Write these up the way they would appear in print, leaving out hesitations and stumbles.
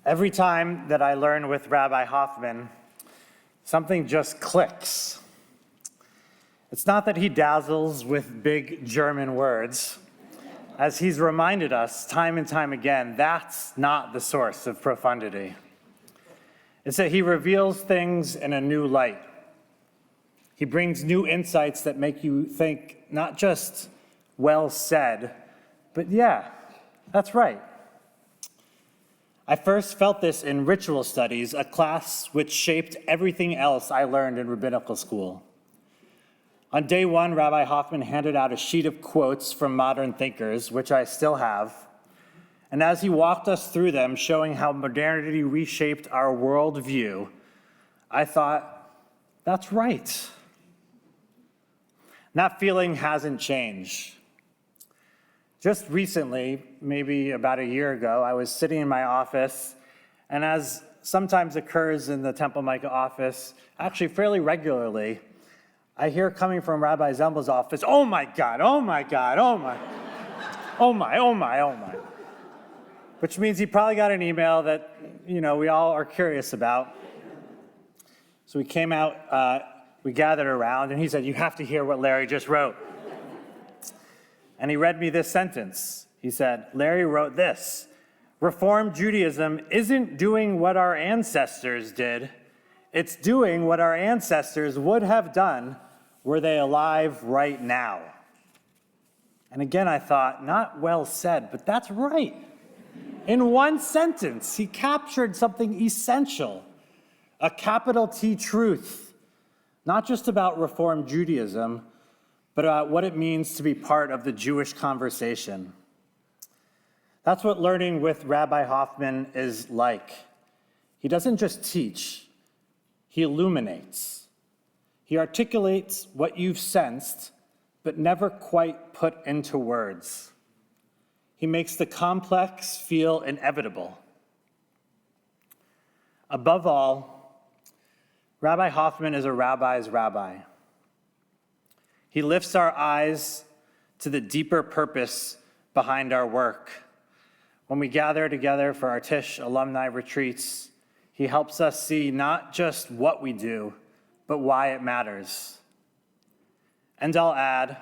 Every time that I learn with Rabbi Hoffman, something just clicks. It's not that he dazzles with big German words. As he's reminded us time and time again, that's not the source of profundity. It's that he reveals things in a new light. He brings new insights that make you think not just well said, but yeah, that's right. I first felt this in ritual studies, a class which shaped everything else I learned in rabbinical school. On day one, Rabbi Hoffman handed out a sheet of quotes from modern thinkers, which I still have. And as he walked us through them, showing how modernity reshaped our worldview, I thought, that's right. And that feeling hasn't changed. Just recently, maybe about a year ago, I was sitting in my office, and as sometimes occurs in the Temple Micah office, actually fairly regularly, I hear coming from Rabbi Zembel's office, oh my God, oh my God, oh my, oh my, oh my, oh my. Which means he probably got an email that, we all are curious about. So we came out, we gathered around, and he said, you have to hear what Larry just wrote. And he read me this sentence. He said, Larry wrote this: Reform Judaism isn't doing what our ancestors did. It's doing what our ancestors would have done were they alive right now. And again, I thought, not well said, but that's right. In one sentence, he captured something essential, a capital T truth, not just about Reform Judaism, but about what it means to be part of the Jewish conversation. That's what learning with Rabbi Hoffman is like. He doesn't just teach, he illuminates. He articulates what you've sensed, but never quite put into words. He makes the complex feel inevitable. Above all, Rabbi Hoffman is a rabbi's rabbi. He lifts our eyes to the deeper purpose behind our work. When we gather together for our Tisch alumni retreats, he helps us see not just what we do, but why it matters. And I'll add,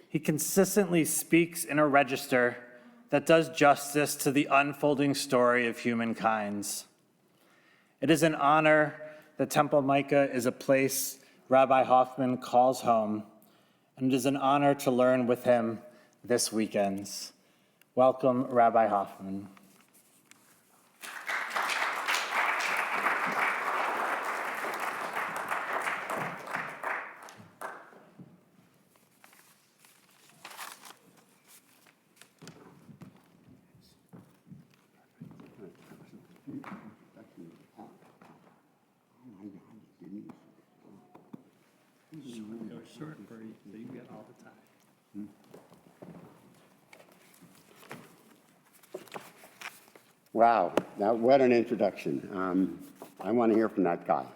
he consistently speaks in a register that does justice to the unfolding story of humankind. It is an honor that Temple Micah is a place Rabbi Hoffman calls home, and it is an honor to learn with him this weekend. Welcome, Rabbi Hoffman. Short for you, so you get all the time. Wow, what an introduction. I want to hear from that guy.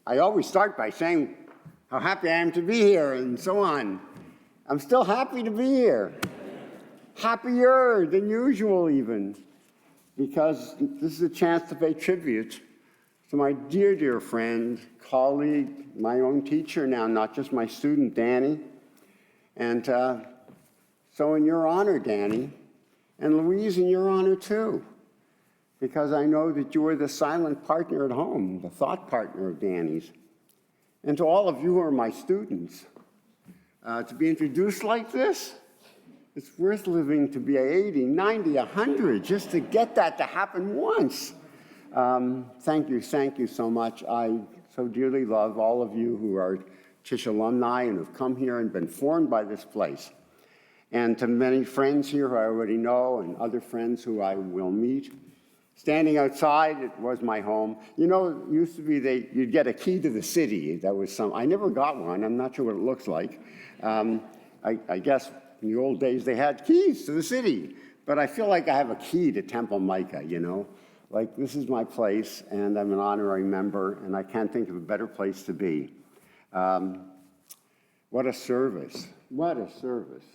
I always start by saying how happy I am to be here and so on. I'm still happy to be here. Happier than usual even, because this is a chance to pay tribute to my dear, dear friend, colleague, my own teacher now, not just my student, Danny. And so in your honor, Danny, and Louise, in your honor too, because I know that you are the silent partner at home, the thought partner of Danny's. And to all of you who are my students, to be introduced like this, it's worth living to be 80, 90, 100, just to get that to happen once. Thank you so much. I so dearly love all of you who are Tisch alumni and have come here and been formed by this place. And to many friends here who I already know and other friends who I will meet. Standing outside, it was my home. You know, it used to be you'd get a key to the city. That was I never got one. I'm not sure what it looks like. I guess in the old days they had keys to the city. But I feel like I have a key to Temple Micah, Like, this is my place, and I'm an honorary member, and I can't think of a better place to be. What a service. What a service.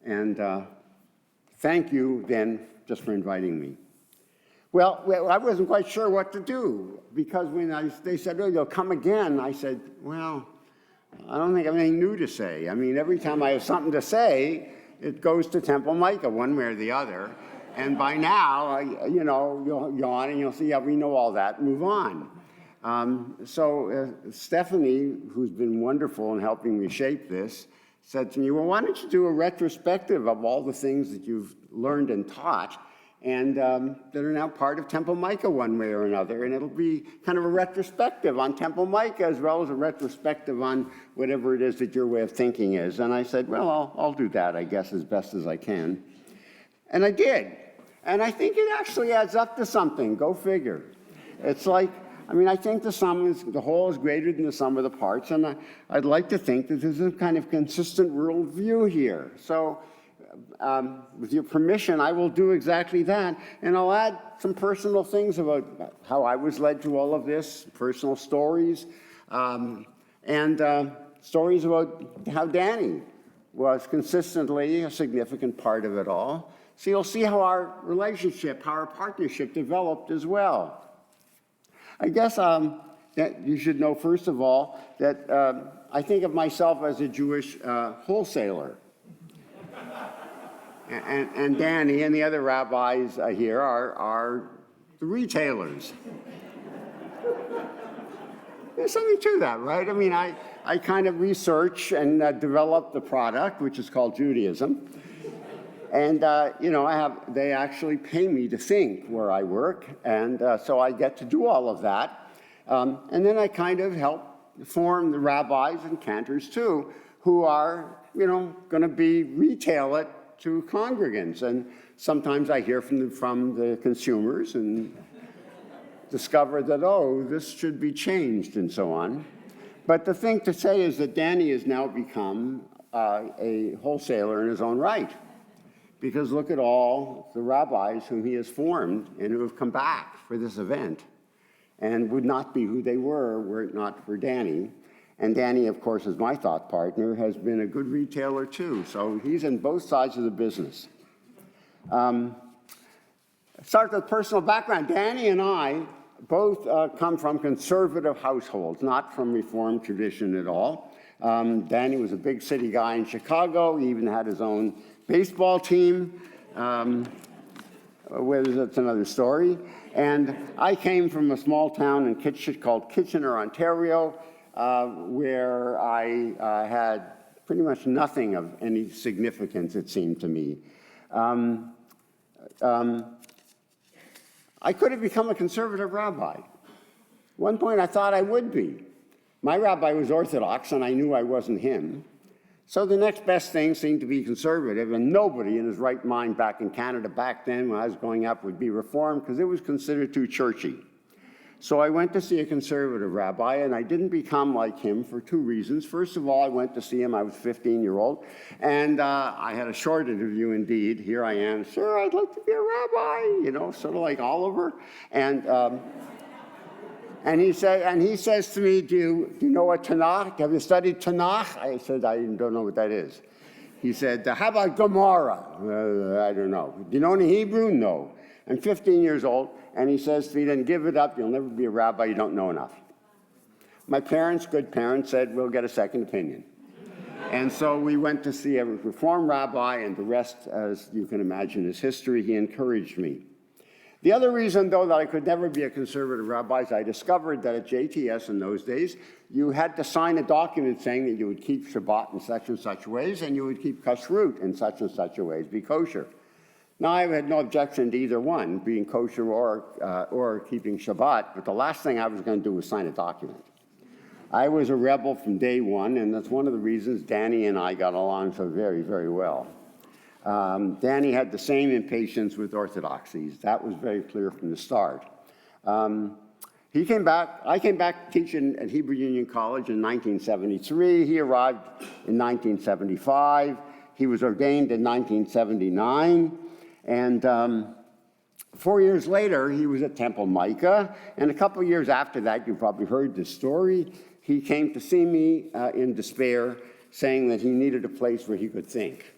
And thank you then just for inviting me. Well, I wasn't quite sure what to do, because when they said, oh, you'll come again, I said, well, I don't think I have anything new to say. I mean, every time I have something to say, it goes to Temple Micah, one way or the other. And by now, you'll yawn and you'll see, yeah, we know all that, move on. So Stephanie, who's been wonderful in helping me shape this, said to me, well, why don't you do a retrospective of all the things that you've learned and taught and that are now part of Temple Micah one way or another. And it'll be kind of a retrospective on Temple Micah as well as a retrospective on whatever it is that your way of thinking is. And I said, well, I'll do that, I guess, as best as I can. And I did. And I think it actually adds up to something. Go figure. It's like, I mean, I think the whole is greater than the sum of the parts. And I'd like to think that there's a kind of consistent worldview here. So with your permission, I will do exactly that. And I'll add some personal things about how I was led to all of this, personal stories, and stories about how Danny was consistently a significant part of it all. So you'll see how our relationship, how our partnership developed as well. I guess that you should know, first of all, that I think of myself as a Jewish wholesaler. And Danny and the other rabbis here are the retailers. There's something to that, right? I mean, I kind of research and develop the product, which is called Judaism. And, they actually pay me to think where I work, and so I get to do all of that. And then I kind of help form the rabbis and cantors, too, who are, going to retail it to congregants. And sometimes I hear from the consumers and discover that, oh, this should be changed and so on. But the thing to say is that Danny has now become a wholesaler in his own right. Because look at all the rabbis whom he has formed and who have come back for this event and would not be who they were it not for Danny. And Danny, of course, as my thought partner, has been a good retailer too. So he's in both sides of the business. Start with personal background. Danny and I both come from conservative households, not from Reformed tradition at all. Danny was a big city guy in Chicago. He even had his own baseball team. That's another story. And I came from a small town called Kitchener, Ontario, where I had pretty much nothing of any significance, it seemed to me. I could have become a conservative rabbi. At one point I thought I would be. My rabbi was Orthodox, and I knew I wasn't him. So the next best thing seemed to be conservative, and nobody in his right mind back in Canada back then when I was growing up would be Reformed because it was considered too churchy. So I went to see a conservative rabbi, and I didn't become like him for two reasons. First of all, I went to see him, I was 15-year-old, and I had a short interview indeed. Here I am, sir, I'd like to be a rabbi, sort of like Oliver. And he says to me, do you know what Tanakh? Have you studied Tanakh? I said, I don't know what that is. He said, how about Gemara? I don't know. Do you know any Hebrew? No. I'm 15 years old, and he says to me, then give it up. You'll never be a rabbi. You don't know enough. My parents, good parents, said, we'll get a second opinion. And so we went to see a Reformed rabbi, and the rest, as you can imagine, is history. He encouraged me. The other reason, though, that I could never be a conservative rabbi is I discovered that at JTS in those days, you had to sign a document saying that you would keep Shabbat in such and such ways, and you would keep kashrut in such and such a ways, be kosher. Now, I had no objection to either one, being kosher or keeping Shabbat, but the last thing I was going to do was sign a document. I was a rebel from day one, and that's one of the reasons Danny and I got along so very, very well. Danny had the same impatience with orthodoxies. That was very clear from the start. I came back teaching at Hebrew Union College in 1973. He arrived in 1975. He was ordained in 1979. And 4 years later, he was at Temple Micah. And a couple of years after that, you probably heard this story, he came to see me in despair, saying that he needed a place where he could think.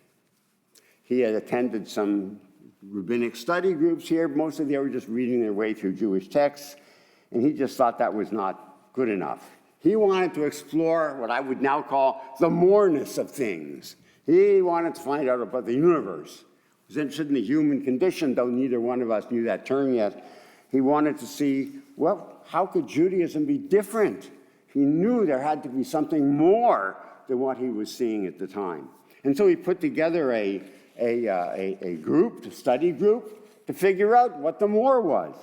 He had attended some rabbinic study groups here. Most of them were just reading their way through Jewish texts, and he just thought that was not good enough. He wanted to explore what I would now call the moreness of things. He wanted to find out about the universe. He was interested in the human condition, though neither one of us knew that term yet. He wanted to see, well, how could Judaism be different? He knew there had to be something more than what he was seeing at the time. And so he put together a group, a study group, to figure out what the more was.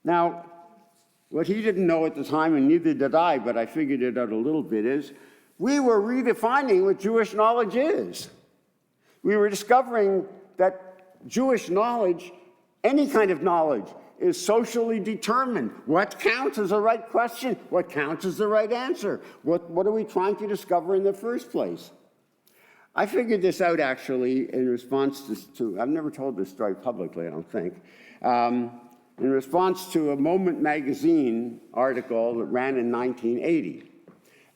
Now, what he didn't know at the time, and neither did I, but I figured it out a little bit, is we were redefining what Jewish knowledge is. We were discovering that Jewish knowledge, any kind of knowledge, is socially determined. What counts as the right question? What counts as the right answer? What are we trying to discover in the first place? I figured this out, actually, in response to I've never told this story publicly, I don't think, in response to a Moment magazine article that ran in 1980.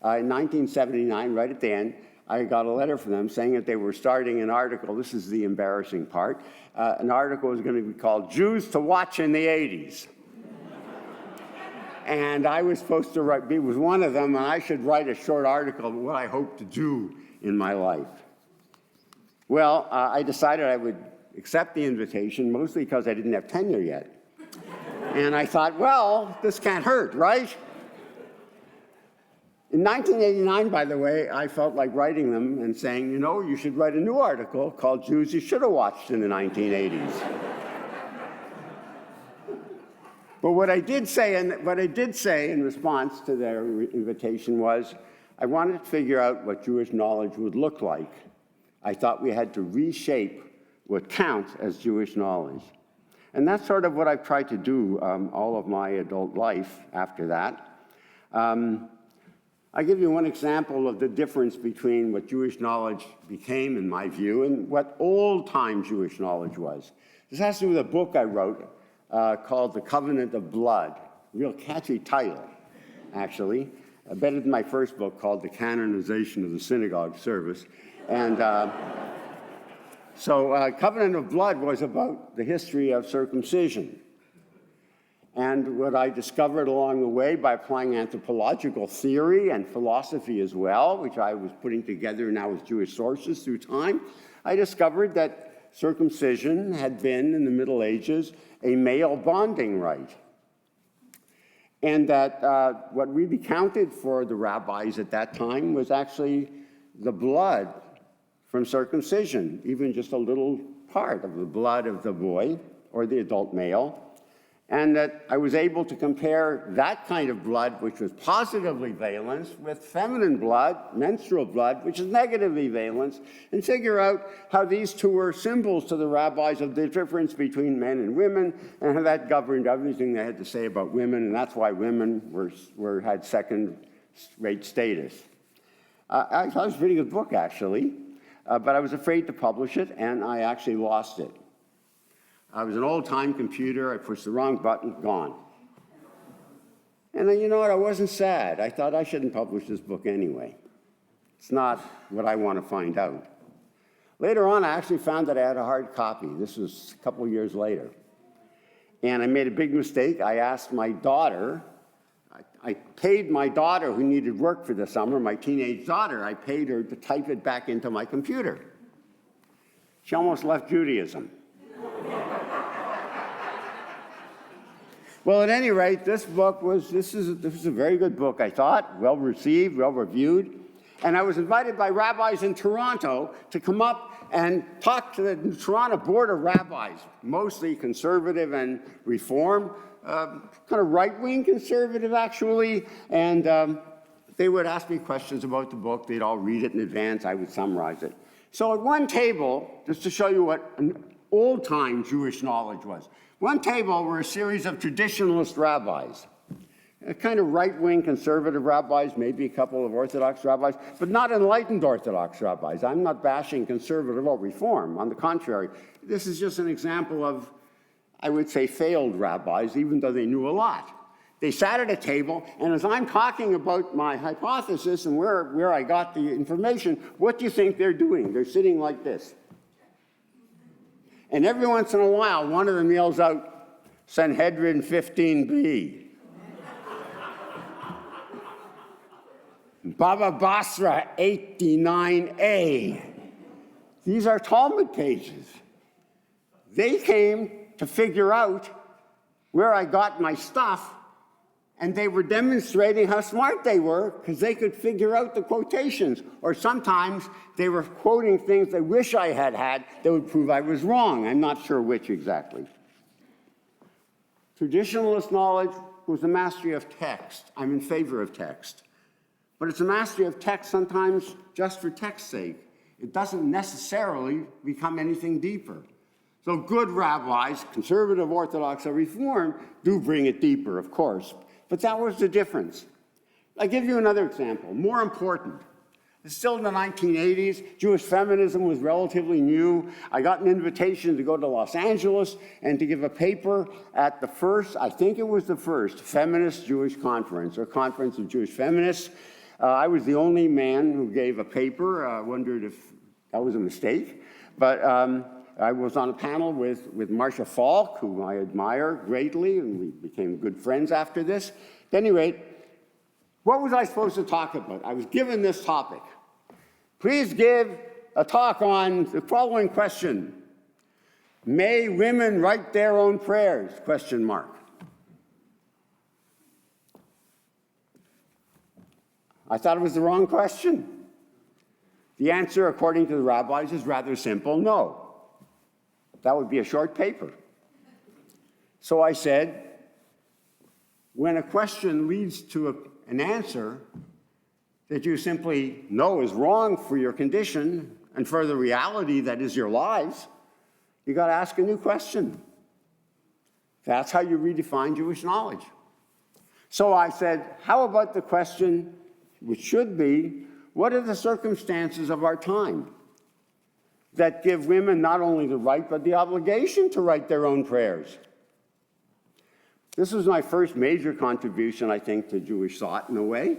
In 1979, right at the end, I got a letter from them saying that they were starting an article. This is the embarrassing part. An article was going to be called Jews to Watch in the 80s. And I was supposed to write, it was one of them, and I should write a short article about what I hope to do in my life. Well, I decided I would accept the invitation, mostly because I didn't have tenure yet. And I thought, well, this can't hurt, right? In 1989, by the way, I felt like writing them and saying, you know, you should write a new article called Jews You Should Have Watched in the 1980s. But what I did say in response to their invitation was, I wanted to figure out what Jewish knowledge would look like. I thought we had to reshape what counts as Jewish knowledge. And that's sort of what I've tried to do all of my adult life after that. I'll give you one example of the difference between what Jewish knowledge became, in my view, and what old-time Jewish knowledge was. This has to do with a book I wrote called The Covenant of Blood. Real catchy title, actually. Better than my first book called The Canonization of the Synagogue Service. And so Covenant of Blood was about the history of circumcision. And what I discovered along the way by applying anthropological theory and philosophy as well, which I was putting together now with Jewish sources through time, I discovered that circumcision had been, in the Middle Ages, a male bonding rite. And that what really counted for the rabbis at that time was actually the blood from circumcision, even just a little part of the blood of the boy or the adult male. And that I was able to compare that kind of blood, which was positively valenced, with feminine blood, menstrual blood, which is negatively valenced, and figure out how these two were symbols to the rabbis of the difference between men and women, and how that governed everything they had to say about women, and that's why women had second-rate status. I thought it was a pretty good book, actually, but I was afraid to publish it, and I actually lost it. I was an old-time computer. I pushed the wrong button, gone. And then, you know what? I wasn't sad. I thought I shouldn't publish this book anyway. It's not what I want to find out. Later on, I actually found that I had a hard copy. This was a couple years later. And I made a big mistake. I asked my daughter, I paid my daughter, who needed work for the summer, my teenage daughter, I paid her to type it back into my computer. She almost left Judaism. Well, at any rate, this is a very good book, I thought, well received, well reviewed. And I was invited by rabbis in Toronto to come up and talk to the Toronto Board of Rabbis, mostly conservative and reform, kind of right-wing conservative, actually. And they would ask me questions about the book. They'd all read it in advance. I would summarize it. So at one table, just to show you what an old-time Jewish knowledge was, one table were a series of traditionalist rabbis, kind of right-wing conservative rabbis, maybe a couple of Orthodox rabbis, but not enlightened Orthodox rabbis. I'm not bashing conservative or reform. On the contrary, this is just an example of, I would say, failed rabbis, even though they knew a lot. They sat at a table, and as I'm talking about my hypothesis and where I got the information, what do you think they're doing? They're sitting like this. And every once in a while, one of them yells out, Sanhedrin 15b. Baba Basra 89a. These are Talmud pages. They came to figure out where I got my stuff, and they were demonstrating how smart they were because they could figure out the quotations. Or sometimes they were quoting things they wish I had had that would prove I was wrong. I'm not sure which exactly. Traditionalist knowledge was the mastery of text. I'm in favor of text. But it's a mastery of text sometimes just for text's sake. It doesn't necessarily become anything deeper. So good rabbis, conservative, Orthodox, or Reform, do bring it deeper, of course. But that was the difference. I'll give you another example, more important. It's still in the 1980s. Jewish feminism was relatively new. I got an invitation to go to Los Angeles and to give a paper at the first, I think it was the first, Feminist Jewish Conference, or Conference of Jewish Feminists. I was the only man who gave a paper. I wondered if that was a mistake. But I was on a panel with Marcia Falk, whom I admire greatly, and we became good friends after this. At any rate, what was I supposed to talk about? I was given this topic. Please give a talk on the following question. May women write their own prayers? Question mark. I thought it was the wrong question. The answer, according to the rabbis, is rather simple, no. That would be a short paper. So I said, when a question leads to an answer that you simply know is wrong for your condition and for the reality that is your lives, you got to ask a new question. That's how you redefine Jewish knowledge. So I said, how about the question, which should be, what are the circumstances of our time that give women not only the right but the obligation to write their own prayers? This was my first major contribution, I think, to Jewish thought in a way.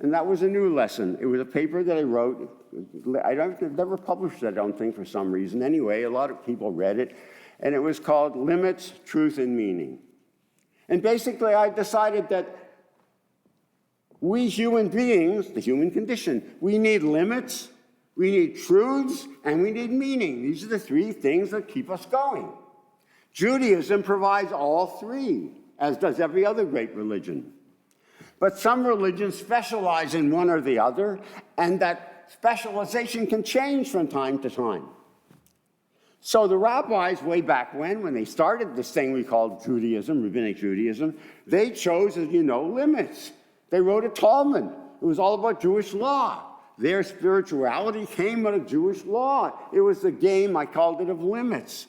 And that was a new lesson. It was a paper that I wrote. I've never published it, I don't think, for some reason. Anyway, a lot of people read it. And it was called Limits, Truth, and Meaning. And basically, I decided that we human beings, the human condition, we need limits, we need truths, and we need meaning. These are the three things that keep us going. Judaism provides all three, as does every other great religion. But some religions specialize in one or the other, and that specialization can change from time to time. So the rabbis, way back when they started this thing we called Judaism, Rabbinic Judaism, they chose, as you know, limits. They wrote a Talmud. It was all about Jewish law. Their spirituality came out of Jewish law. It was the game, I called it, of limits.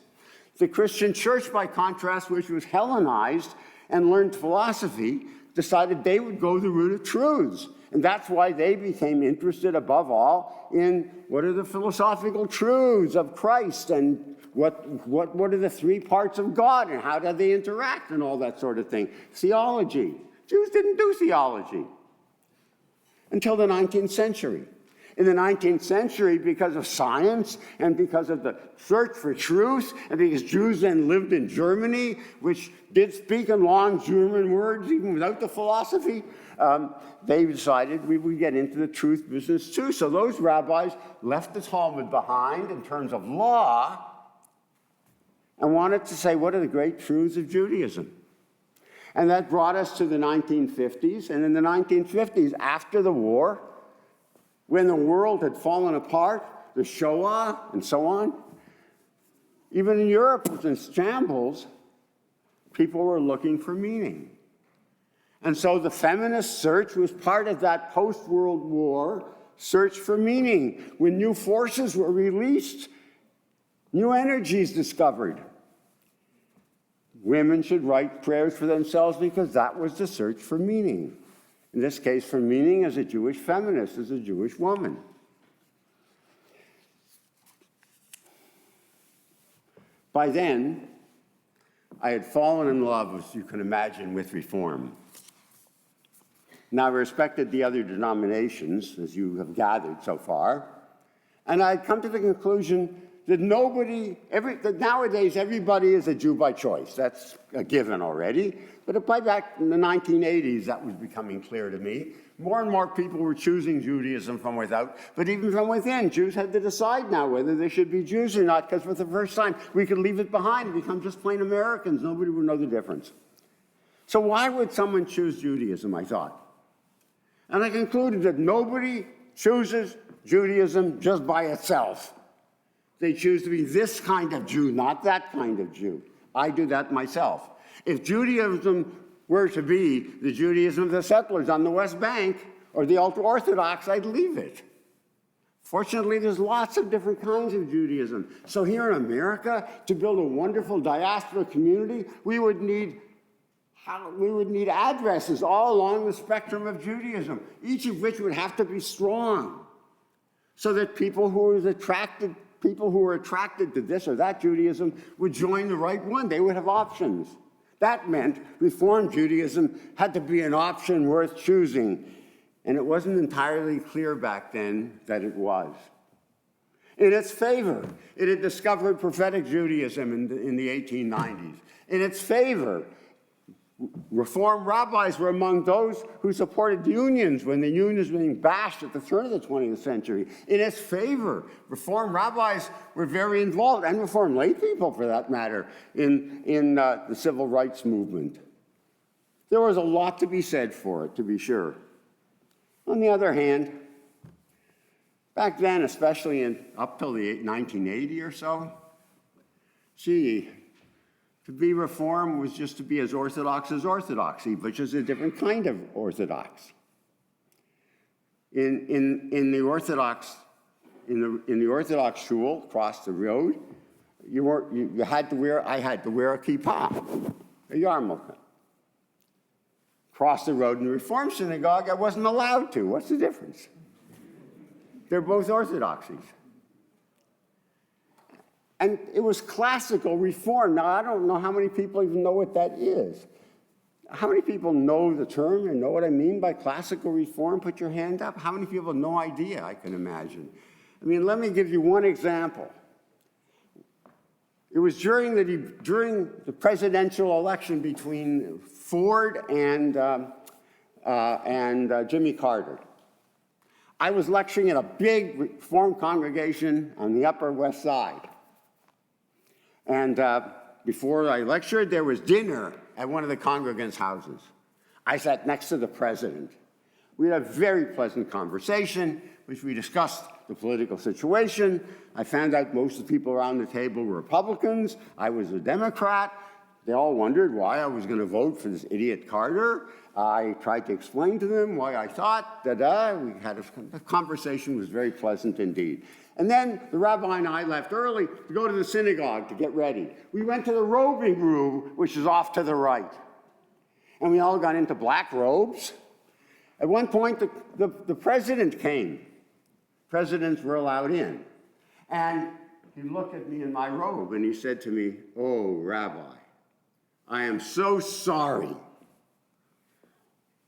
The Christian church, by contrast, which was Hellenized and learned philosophy, decided they would go the route of truths. And that's why they became interested, above all, in what are the philosophical truths of Christ and what are the three parts of God and how do they interact and all that sort of thing. Theology. Jews didn't do theology until the 19th century. In the 19th century, because of science and because of the search for truth, and because Jews then lived in Germany, which did speak in long German words even without the philosophy, they decided we would get into the truth business too. So those rabbis left the Talmud behind in terms of law and wanted to say, what are the great truths of Judaism? And that brought us to the 1950s. And in the 1950s, after the war, when the world had fallen apart, the Shoah and so on, even in Europe was in shambles, people were looking for meaning. And so the feminist search was part of that post-World War search for meaning. When new forces were released, new energies discovered. Women should write prayers for themselves because that was the search for meaning. In this case, for meaning as a Jewish feminist, as a Jewish woman. By then, I had fallen in love, as you can imagine, with Reform. Now, I respected the other denominations, as you have gathered so far, and I had come to the conclusion that nowadays everybody is a Jew by choice. That's a given already. But by back in the 1980s, that was becoming clear to me. More and more people were choosing Judaism from without, but even from within, Jews had to decide now whether they should be Jews or not, because for the first time, we could leave it behind and become just plain Americans. Nobody would know the difference. So why would someone choose Judaism, I thought? And I concluded that nobody chooses Judaism just by itself. They choose to be this kind of Jew, not that kind of Jew. I do that myself. If Judaism were to be the Judaism of the settlers on the West Bank or the ultra-Orthodox, I'd leave it. Fortunately, there's lots of different kinds of Judaism. So here in America, to build a wonderful diaspora community, we would need addresses all along the spectrum of Judaism, each of which would have to be strong, so that people who are attracted to this or that Judaism would join the right one. They would have options. That meant Reform Judaism had to be an option worth choosing, and it wasn't entirely clear back then that it was. In its favor, it had discovered prophetic Judaism in the 1890s. In its favor, Reform rabbis were among those who supported unions when the unions were being bashed at the turn of the 20th century. In its favor, Reform rabbis were very involved, and Reform lay people, for that matter, in the civil rights movement. There was a lot to be said for it, to be sure. On the other hand, back then, especially up till the 1980 or so, to be Reform was just to be as orthodox as orthodoxy, which is a different kind of orthodox. In the Orthodox shul across the road, I had to wear a kippah, a yarmulke. Across the road in the Reform synagogue, I wasn't allowed to. What's the difference? They're both orthodoxies. And it was classical Reform. Now, I don't know how many people even know what that is. How many people know the term and know what I mean by classical Reform? Put your hand up. How many people have no idea, I can imagine? I mean, let me give you one example. It was during the presidential election between Ford and Jimmy Carter. I was lecturing at a big Reform congregation on the Upper West Side. And before I lectured, there was dinner at one of the congregants' houses. I sat next to the president. We had a very pleasant conversation, which we discussed the political situation. I found out most of the people around the table were Republicans. I was a Democrat. They all wondered why I was going to vote for this idiot Carter. I tried to explain to them why I thought, the conversation was very pleasant indeed. And then the rabbi and I left early to go to the synagogue to get ready. We went to the robing room, which is off to the right. And we all got into black robes. At one point, the president came. Presidents were allowed in. And he looked at me in my robe and he said to me, "Oh, Rabbi, I am so sorry."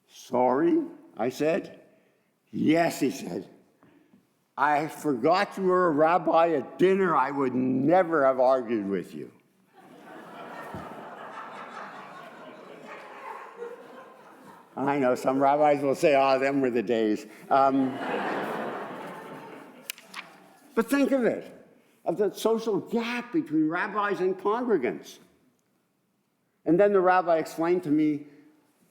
"Sorry?" I said. "Yes," he said. "I forgot you were a rabbi at dinner. I would never have argued with you." I know some rabbis will say, them were the days. But think of it, of the social gap between rabbis and congregants. And then the rabbi explained to me,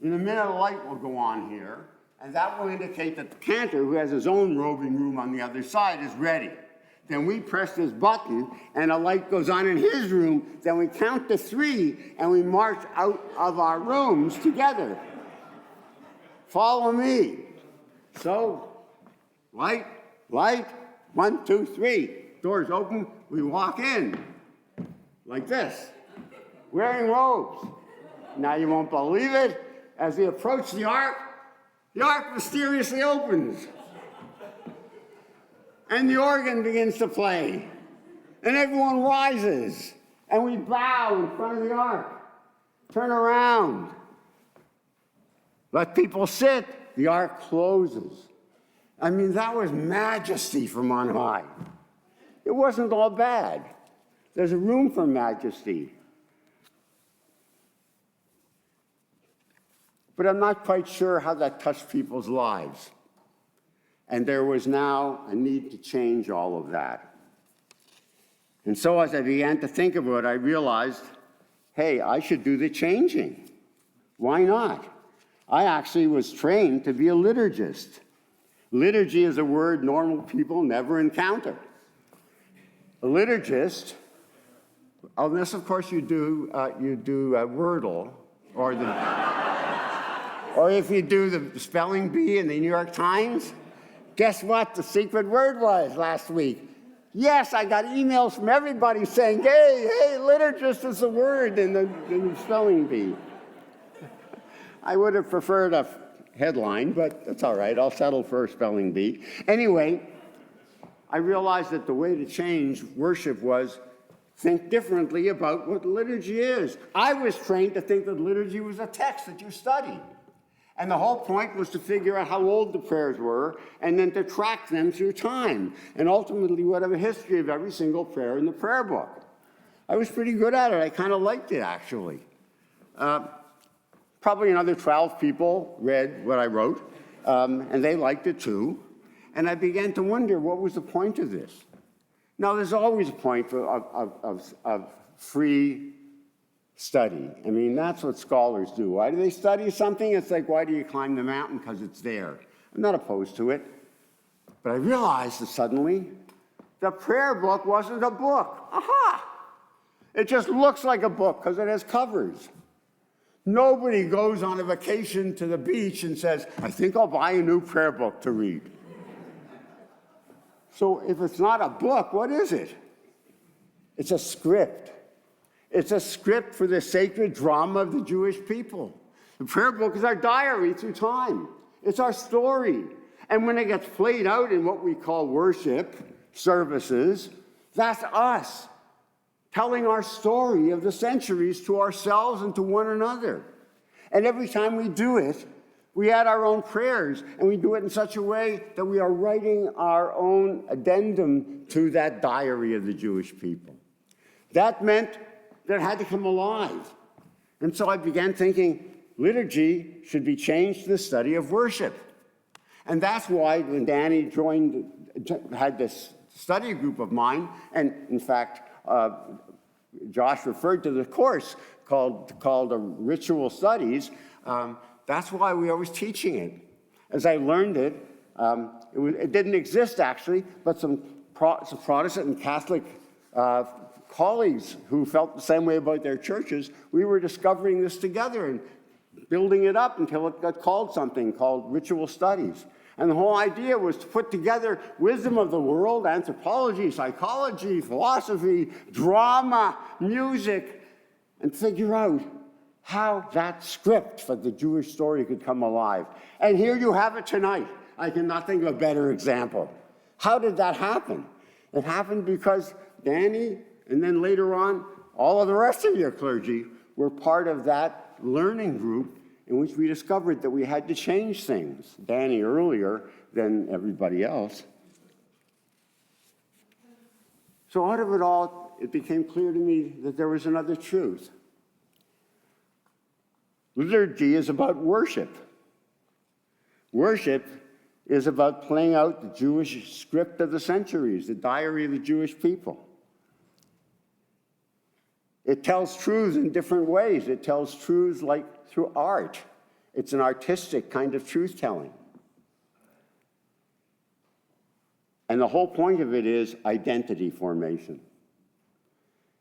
in a minute a light will go on here, and that will indicate that the cantor, who has his own robing room on the other side, is ready. Then we press this button, and a light goes on in his room. Then we count to 3, and we march out of our rooms together. Follow me. So, light, 1, 2, 3. Doors open, we walk in, like this, wearing robes. Now you won't believe it. As we approach the ark mysteriously opens. And the organ begins to play. And everyone rises. And we bow in front of the ark. Turn around. Let people sit. The ark closes. I mean, that was majesty from on high. it wasn't all bad. There's a room for majesty. But I'm not quite sure how that touched people's lives. And there was now a need to change all of that. And so as I began to think about it, I realized, hey, I should do the changing. Why not? I actually was trained to be a liturgist. Liturgy is a word normal people never encounter. A liturgist, unless of course you do Wordle, or if you do the spelling bee in the New York Times. Guess what the secret word was last week? Yes, I got emails from everybody saying, hey, liturgist is the word in the spelling bee. I would have preferred a headline, but that's all right. I'll settle for a spelling bee. Anyway, I realized that the way to change worship was think differently about what liturgy is. I was trained to think that liturgy was a text that you studied. And the whole point was to figure out how old the prayers were and then to track them through time. And ultimately, we'd have a history of every single prayer in the prayer book. I was pretty good at it. I kind of liked it, actually. Probably another 12 people read what I wrote, and they liked it too. And I began to wonder, what was the point of this? Now, there's always a point of free study. I mean, that's what scholars do. Why do they study something? It's like, why do you climb the mountain? Because it's there. I'm not opposed to it. But I realized that suddenly the prayer book wasn't a book. Aha! It just looks like a book because it has covers. Nobody goes on a vacation to the beach and says, I think I'll buy a new prayer book to read. So if it's not a book, what is it? It's a script. It's a script for the sacred drama of the Jewish people. The prayer book is our diary through time. It's our story. And when it gets played out in what we call worship services, that's us telling our story of the centuries to ourselves and to one another. And every time we do it, we add our own prayers, and we do it in such a way that we are writing our own addendum to that diary of the Jewish people. That meant that it had to come alive. And so I began thinking, liturgy should be changed to the study of worship. And that's why when Danny had this study group of mine, and in fact, Josh referred to the course called Ritual Studies. That's why we were teaching it. As I learned it, it didn't exist actually, but some Protestant and Catholic colleagues who felt the same way about their churches, we were discovering this together and building it up until it got called something called Ritual Studies. And the whole idea was to put together wisdom of the world, anthropology, psychology, philosophy, drama, music, and figure out how that script for the Jewish story could come alive. And here you have it tonight. I cannot think of a better example. How did that happen? It happened because Danny, and then later on, all of the rest of your clergy were part of that learning group in which we discovered that we had to change things. Danny earlier than everybody else. So out of it all, it became clear to me that there was another truth. Liturgy is about worship. Worship is about playing out the Jewish script of the centuries, the diary of the Jewish people. It tells truths in different ways. It tells truths like through art. It's an artistic kind of truth-telling. And the whole point of it is identity formation.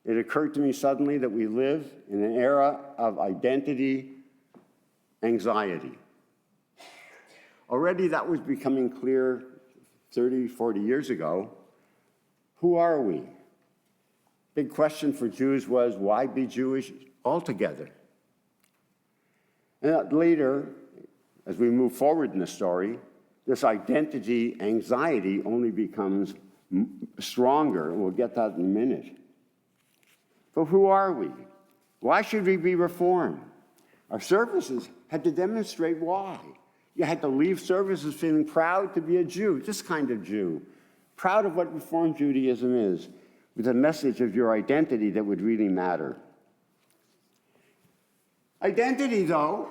It occurred to me suddenly that we live in an era of identity anxiety. Already that was becoming clear 30, 40 years ago. Who are we? Big question for Jews was, why be Jewish altogether? And later, as we move forward in the story, this identity anxiety only becomes stronger. We'll get that in a minute. But who are we? Why should we be reformed? Our services had to demonstrate why. You had to leave services feeling proud to be a Jew, this kind of Jew. proud of what Reform Judaism is, with a message of your identity that would really matter. Identity, though,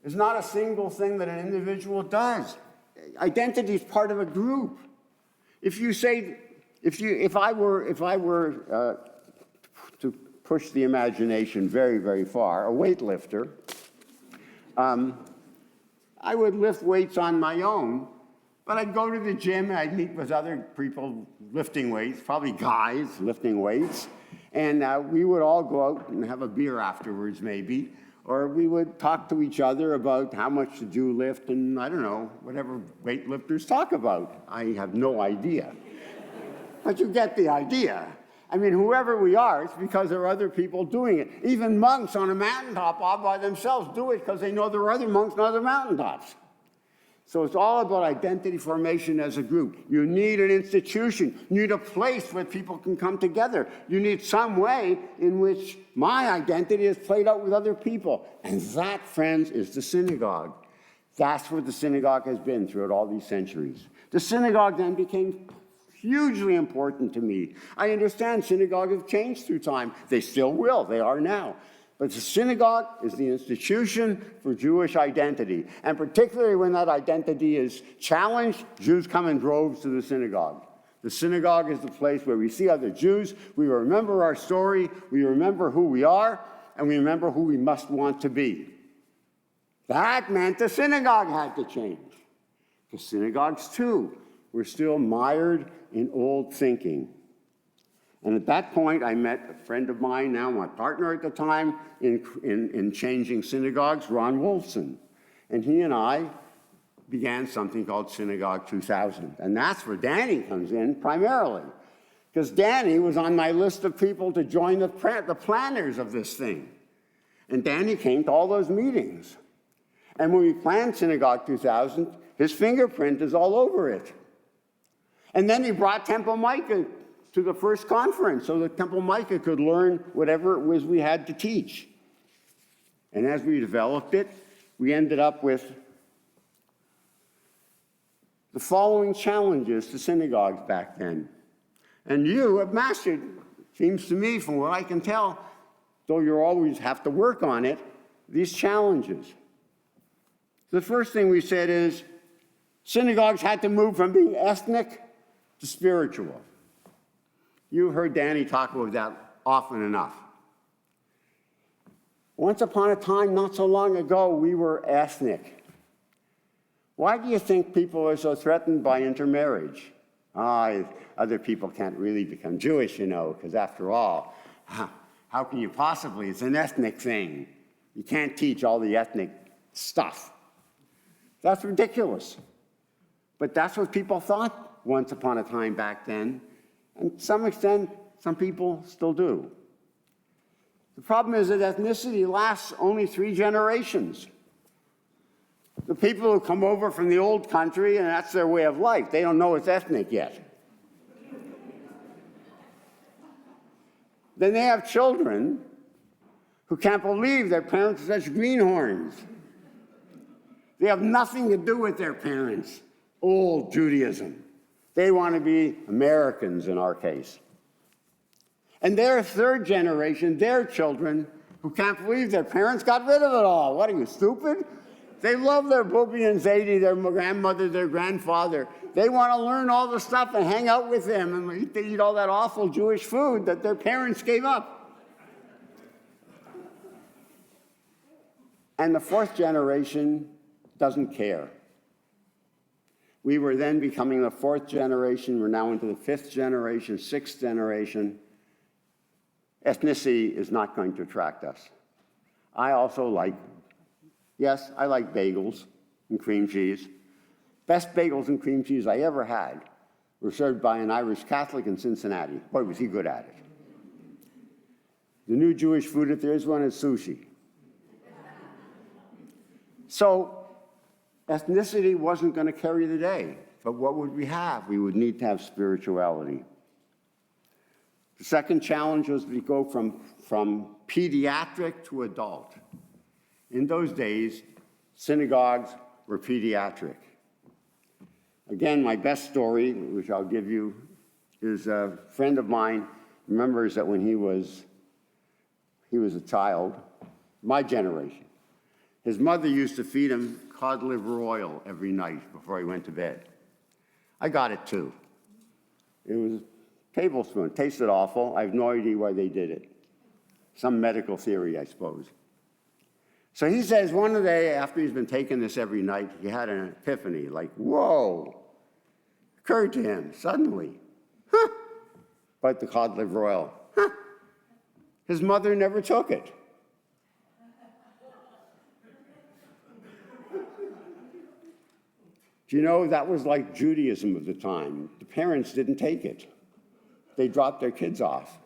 is not a single thing that an individual does. Identity is part of a group. If I were to push the imagination very, very far, a weightlifter, I would lift weights on my own, but I'd go to the gym and I'd meet with other people lifting weights, probably guys lifting weights, and we would all go out and have a beer afterwards maybe, or we would talk to each other about how much to do lift and, I don't know, whatever weightlifters talk about. I have no idea. But you get the idea. I mean, whoever we are, it's because there are other people doing it. Even monks on a mountaintop all by themselves do it because they know there are other monks on other mountaintops. So it's all about identity formation as a group. You need an institution. You need a place where people can come together. You need some way in which my identity is played out with other people. And that, friends, is the synagogue. That's what the synagogue has been throughout all these centuries. The synagogue then became hugely important to me. I understand synagogues have changed through time. They still will. They are now. But the synagogue is the institution for Jewish identity. And particularly when that identity is challenged, Jews come in droves to the synagogue. The synagogue is the place where we see other Jews, we remember our story, we remember who we are, and we remember who we must want to be. That meant the synagogue had to change. The synagogues, too, were still mired in old thinking. And at that point, I met a friend of mine, now my partner at the time, in changing synagogues, Ron Wolfson. And he and I began something called Synagogue 2000. And that's where Danny comes in primarily. Because Danny was on my list of people to join the planners of this thing. And Danny came to all those meetings. And when we planned Synagogue 2000, his fingerprint is all over it. And then he brought Temple Micah to the first conference so that Temple Micah could learn whatever it was we had to teach. And as we developed it, we ended up with the following challenges to synagogues back then. And you have mastered, seems to me, from what I can tell, though you always have to work on it, these challenges. The first thing we said is synagogues had to move from being ethnic to spiritual. You've heard Danny talk about that often enough. Once upon a time, not so long ago, we were ethnic. Why do you think people are so threatened by intermarriage? Other people can't really become Jewish, you know, because after all, how can you possibly? It's an ethnic thing. You can't teach all the ethnic stuff. That's ridiculous. But that's what people thought once upon a time back then. And to some extent, some people still do. The problem is that ethnicity lasts only 3 generations. The people who come over from the old country, and that's their way of life, they don't know it's ethnic yet. Then they have children who can't believe their parents are such greenhorns. They have nothing to do with their parents. Old Judaism. They want to be Americans in our case. And their 3rd generation, their children, who can't believe their parents got rid of it all. What, are you stupid? They love their Booby and Zadie, their grandmother, their grandfather. They want to learn all the stuff and hang out with them and they eat all that awful Jewish food that their parents gave up. And the 4th generation doesn't care. We were then becoming the 4th generation. We're now into the 5th generation, 6th generation. Ethnicity is not going to attract us. I also like bagels and cream cheese. Best bagels and cream cheese I ever had were served by an Irish Catholic in Cincinnati. Boy, was he good at it. The new Jewish food, if there is one, is sushi. So, ethnicity wasn't going to carry the day. But what would we have? We would need to have spirituality. The second challenge was we go from pediatric to adult. In those days, synagogues were pediatric. Again, my best story, which I'll give you, is a friend of mine remembers that when he was a child, my generation, his mother used to feed him cod liver oil every night before he went to bed. I got it too. It was a tablespoon. It tasted awful. I have no idea why they did it. Some medical theory, I suppose. So he says one day after he's been taking this every night, he had an epiphany, like, whoa, occurred to him suddenly. Huh, but the cod liver oil, huh, his mother never took it. Do you know that was like Judaism of the time? The parents didn't take it. They dropped their kids off.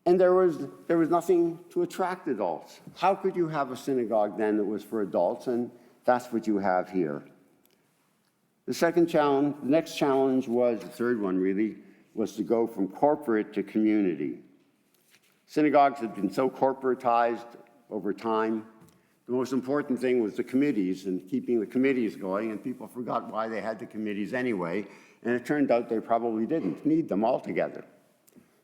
And there was nothing to attract adults. How could you have a synagogue then that was for adults? And that's what you have here. The next challenge was, the third one really, was to go from corporate to community. Synagogues had been so corporatized over time. The most important thing was the committees and keeping the committees going, and people forgot why they had the committees anyway, and it turned out they probably didn't need them altogether.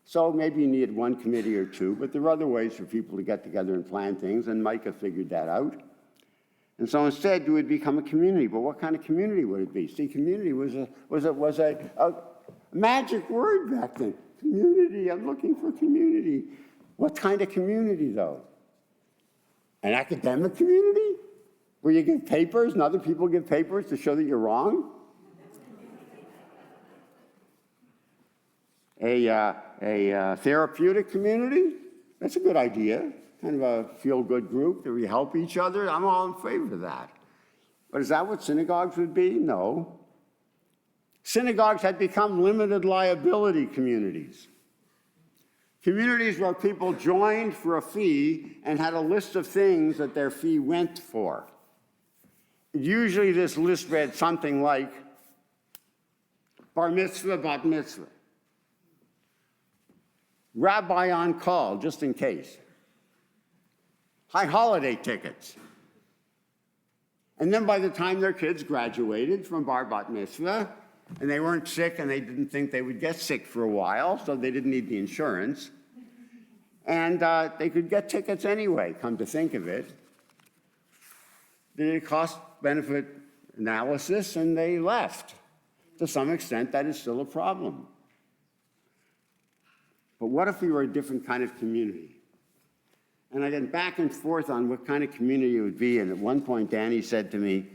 So maybe you needed one committee or two, but there were other ways for people to get together and plan things, and Micah figured that out. And so instead, you would become a community. But what kind of community would it be? See, community was a magic word back then. Community, I'm looking for community. What kind of community, though? An academic community? Where you give papers and other people give papers to show that you're wrong? A therapeutic community? That's a good idea. Kind of a feel-good group that we help each other. I'm all in favor of that. But is that what synagogues would be? No. Synagogues had become limited liability communities. Communities where people joined for a fee and had a list of things that their fee went for. Usually this list read something like bar mitzvah, bat mitzvah. Rabbi on call, just in case. High holiday tickets. And then by the time their kids graduated from bar bat mitzvah, and they weren't sick and they didn't think they would get sick for a while, so they didn't need the insurance. And they could get tickets anyway, come to think of it. They did a cost-benefit analysis and they left. To some extent, that is still a problem. But what if we were a different kind of community? And I went back and forth on what kind of community it would be. And at one point, Danny said to me,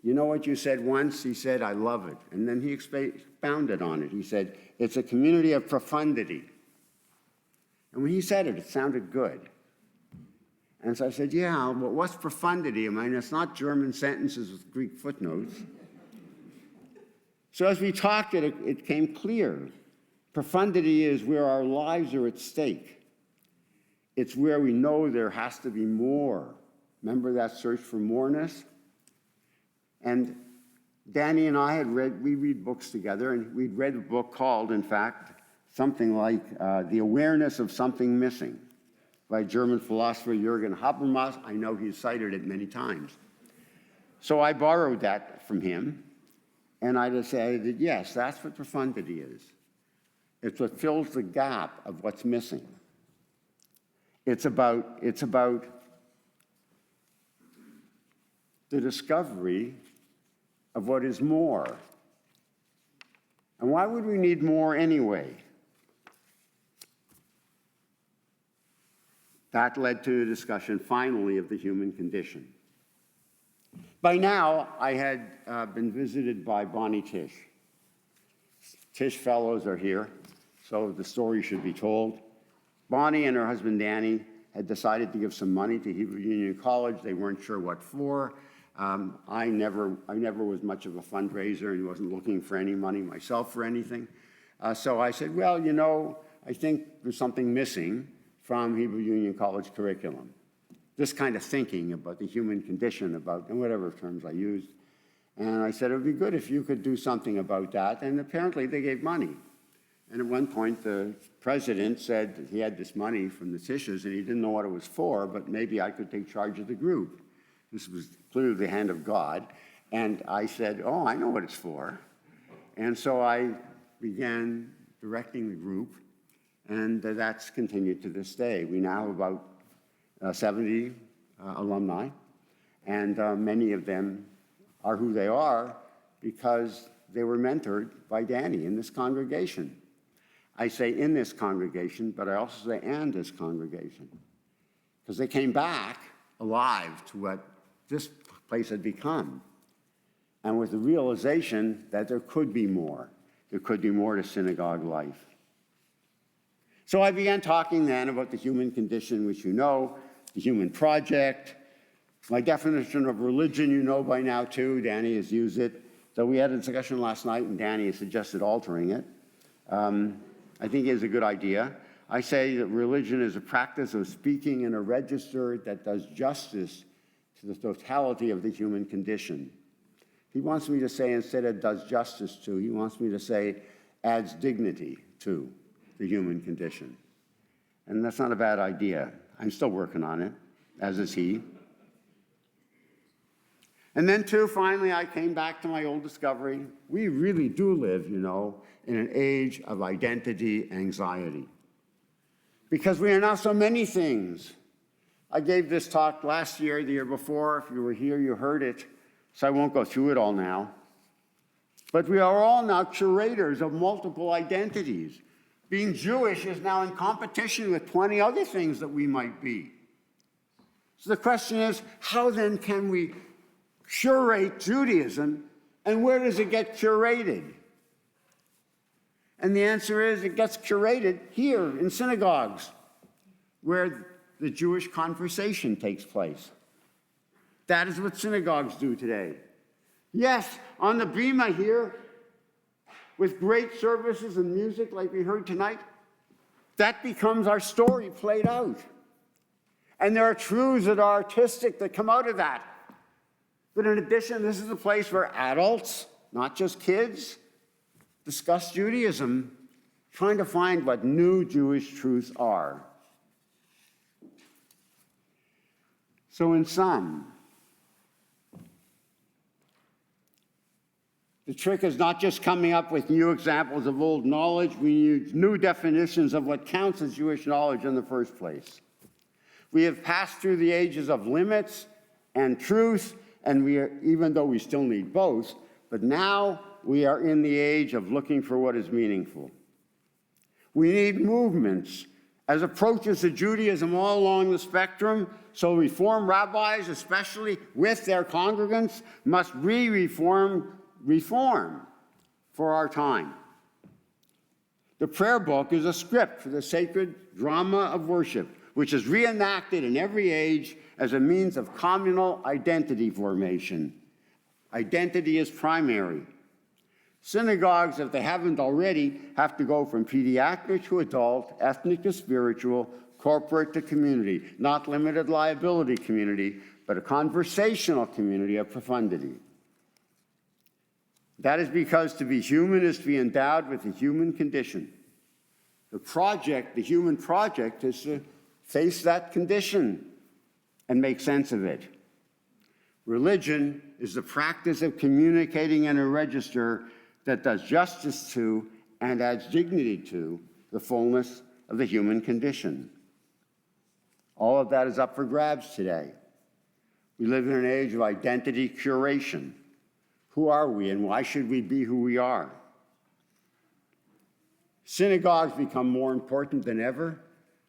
you know what you said once? He said, I love it. And then he expounded on it. He said, it's a community of profundity. And when he said it, it sounded good. And so I said, yeah, but what's profundity? I mean, it's not German sentences with Greek footnotes. So as we talked, it came clear. Profundity is where our lives are at stake. It's where we know there has to be more. Remember that search for moreness? And Danny and I we read books together, and we'd read a book called, in fact, something like The Awareness of Something Missing by German philosopher Jürgen Habermas. I know he's cited it many times. So I borrowed that from him, and I decided, yes, that's what profundity is. It's what fills the gap of what's missing. It's about the discovery of what is more. And why would we need more anyway? That led to a discussion, finally, of the human condition. By now, I had been visited by Bonnie Tish. Tish fellows are here, so the story should be told. Bonnie and her husband Danny had decided to give some money to Hebrew Union College. They weren't sure what for. I never was much of a fundraiser and wasn't looking for any money myself for anything. So I said, well, you know, I think there's something missing from Hebrew Union College curriculum. This kind of thinking about the human condition, about whatever terms I used. And I said, it would be good if you could do something about that. And apparently they gave money. And at one point, the president said that he had this money from the Tishes and he didn't know what it was for, but maybe I could take charge of the group. This was clearly the hand of God. And I said, oh, I know what it's for. And so I began directing the group, and that's continued to this day. We now have about 70 alumni, and many of them are who they are because they were mentored by Danny in this congregation. I say in this congregation, but I also say and this congregation, because they came back alive to what this place had become, and with the realization that there could be more. There could be more to synagogue life. So I began talking then about the human condition, which you know, the human project. My definition of religion you know by now too. Danny has used it. So we had a discussion last night, and Danny has suggested altering it. I think it is a good idea. I say that religion is a practice of speaking in a register that does justice to the totality of the human condition. He wants me to say, instead of does justice to, he wants me to say adds dignity to the human condition. And that's not a bad idea. I'm still working on it, as is he. And then, too, finally, I came back to my old discovery. We really do live, you know, in an age of identity anxiety. Because we are now so many things. I gave this talk last year, the year before. If you were here, you heard it. So I won't go through it all now. But we are all now curators of multiple identities. Being Jewish is now in competition with 20 other things that we might be. So the question is, how then can we curate Judaism, and where does it get curated? And the answer is, it gets curated here in synagogues, where the Jewish conversation takes place. That is what synagogues do today. Yes, on the bima here, with great services and music like we heard tonight, that becomes our story played out. And there are truths that are artistic that come out of that. But in addition, this is a place where adults, not just kids, discuss Judaism, trying to find what new Jewish truths are. So in sum, the trick is not just coming up with new examples of old knowledge. We need new definitions of what counts as Jewish knowledge in the first place. We have passed through the ages of limits and truth, and we are, even though we still need both, but now we are in the age of looking for what is meaningful. We need movements as approaches to Judaism all along the spectrum, so Reform rabbis, especially with their congregants, must reform for our time. The prayer book is a script for the sacred drama of worship, which is reenacted in every age as a means of communal identity formation. Identity is primary. Synagogues, if they haven't already, have to go from pediatric to adult, ethnic to spiritual, corporate to community, not limited liability community, but a conversational community of profundity. That is because to be human is to be endowed with the human condition. The human project, is to face that condition and make sense of it. Religion is the practice of communicating in a register that does justice to and adds dignity to the fullness of the human condition. All of that is up for grabs today. We live in an age of identity curation. Who are we, and why should we be who we are? Synagogues become more important than ever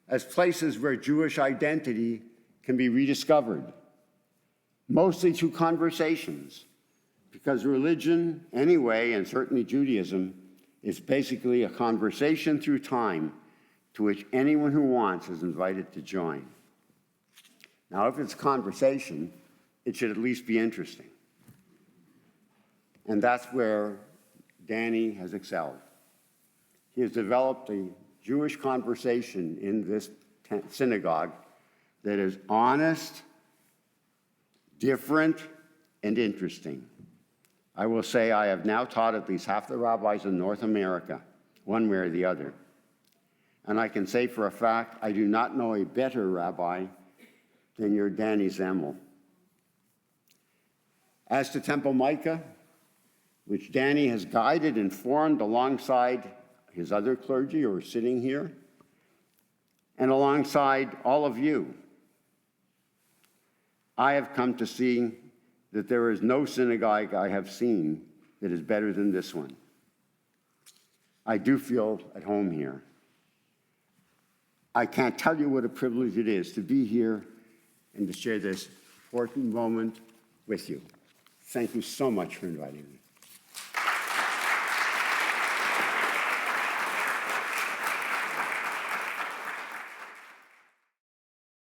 as places where Jewish identity can be rediscovered, mostly through conversations, because religion, anyway, and certainly Judaism, is basically a conversation through time to which anyone who wants is invited to join. Now, if it's a conversation, it should at least be interesting. And that's where Danny has excelled. He has developed a Jewish conversation in this synagogue that is honest, different, and interesting. I will say I have now taught at least half the rabbis in North America, one way or the other. And I can say for a fact, I do not know a better rabbi than your Danny Zemmel. As to Temple Micah, which Danny has guided and formed alongside his other clergy who are sitting here, and alongside all of you, I have come to see that there is no synagogue I have seen that is better than this one. I do feel at home here. I can't tell you what a privilege it is to be here and to share this important moment with you. Thank you so much for inviting me.